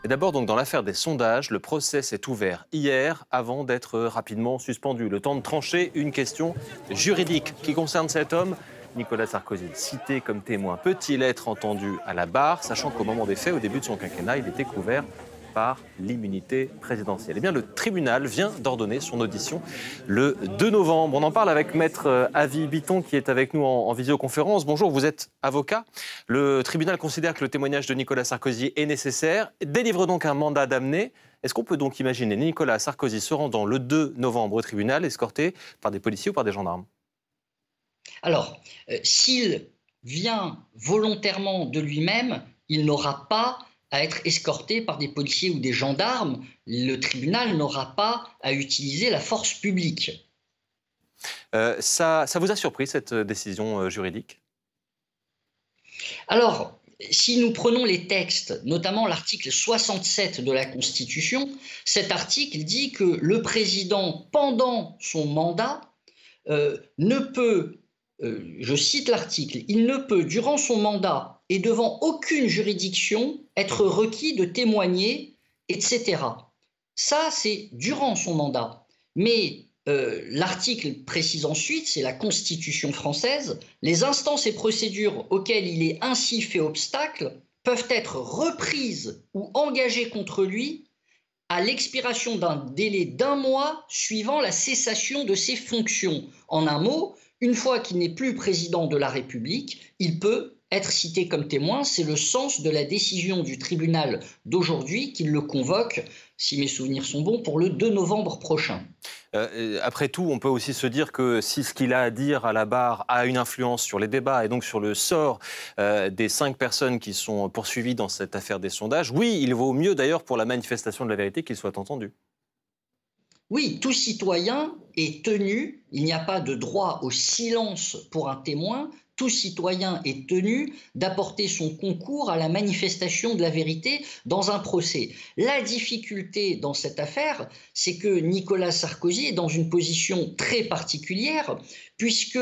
Et d'abord, donc, dans l'affaire des sondages, le procès s'est ouvert hier avant d'être rapidement suspendu. Le temps de trancher une question juridique qui concerne cet homme. Nicolas Sarkozy, cité comme témoin, peut-il être entendu à la barre, sachant qu'au moment des faits, au début de son quinquennat, il était couvert par l'immunité présidentielle. Eh bien, le tribunal vient d'ordonner son audition le 2 novembre. On en parle avec Maître Avi Bitton qui est avec nous en visioconférence. Bonjour, vous êtes avocat. Le tribunal considère que le témoignage de Nicolas Sarkozy est nécessaire, délivre donc un mandat d'amener. Est-ce qu'on peut donc imaginer Nicolas Sarkozy se rendant le 2 novembre au tribunal, escorté par des policiers ou par des gendarmes? Alors, s'il vient volontairement de lui-même, il n'aura pas à être escorté par des policiers ou des gendarmes. Le tribunal n'aura pas à utiliser la force publique. Ça vous a surpris, cette décision juridique? Alors, si nous prenons les textes, notamment l'article 67 de la Constitution, cet article dit que le président, pendant son mandat, ne peut, je cite l'article, il ne peut, durant son mandat et devant aucune juridiction, être requis de témoigner, etc. Ça, c'est durant son mandat. Mais l'article précise ensuite, c'est la Constitution française, les instances et procédures auxquelles il est ainsi fait obstacle peuvent être reprises ou engagées contre lui à l'expiration d'un délai d'un mois suivant la cessation de ses fonctions. En un mot, une fois qu'il n'est plus président de la République, il peut être cité comme témoin. C'est le sens de la décision du tribunal d'aujourd'hui qui le convoque, si mes souvenirs sont bons, pour le 2 novembre prochain. Après tout, on peut aussi se dire que si ce qu'il a à dire à la barre a une influence sur les débats et donc sur le sort des 5 personnes qui sont poursuivies dans cette affaire des sondages, oui, il vaut mieux d'ailleurs pour la manifestation de la vérité qu'il soit entendu. Oui, tout citoyen est tenu, il n'y a pas de droit au silence pour un témoin, tout citoyen est tenu d'apporter son concours à la manifestation de la vérité dans un procès. La difficulté dans cette affaire, c'est que Nicolas Sarkozy est dans une position très particulière, puisque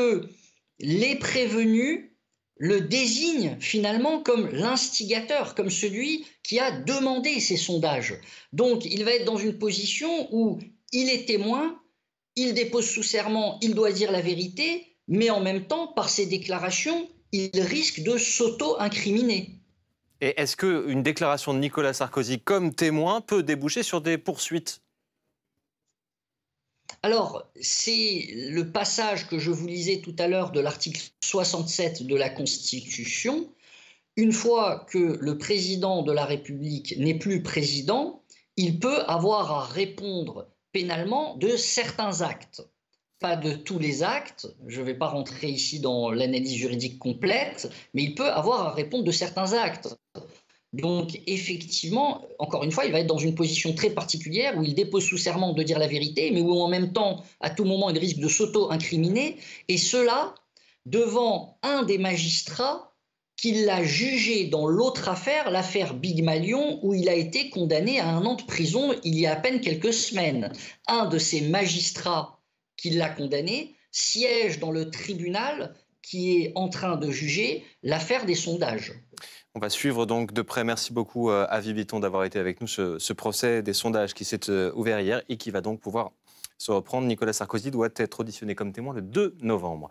les prévenus le désignent finalement comme l'instigateur, comme celui qui a demandé ces sondages. Donc il va être dans une position où il est témoin, il dépose sous serment, il doit dire la vérité, mais en même temps, par ses déclarations, il risque de s'auto-incriminer. Et est-ce qu'une déclaration de Nicolas Sarkozy comme témoin peut déboucher sur des poursuites? Alors, c'est le passage que je vous lisais tout à l'heure de l'article 67 de la Constitution. Une fois que le président de la République n'est plus président, il peut avoir à répondre pénalement de certains actes. Pas de tous les actes, je ne vais pas rentrer ici dans l'analyse juridique complète, mais il peut avoir à répondre de certains actes. Donc effectivement, encore une fois, il va être dans une position très particulière où il dépose sous serment de dire la vérité, mais où en même temps, à tout moment, il risque de s'auto-incriminer, et cela devant un des magistrats qui l'a jugé dans l'autre affaire, l'affaire Big Malion, où il a été condamné à 1 an de prison il y a à peine quelques semaines. Un de ces magistrats qui l'a condamné siège dans le tribunal qui est en train de juger l'affaire des sondages. On va suivre donc de près. Merci beaucoup, Avi Bitton, d'avoir été avec nous. Ce procès des sondages qui s'est ouvert hier et qui va donc pouvoir se reprendre. Nicolas Sarkozy doit être auditionné comme témoin le 2 novembre.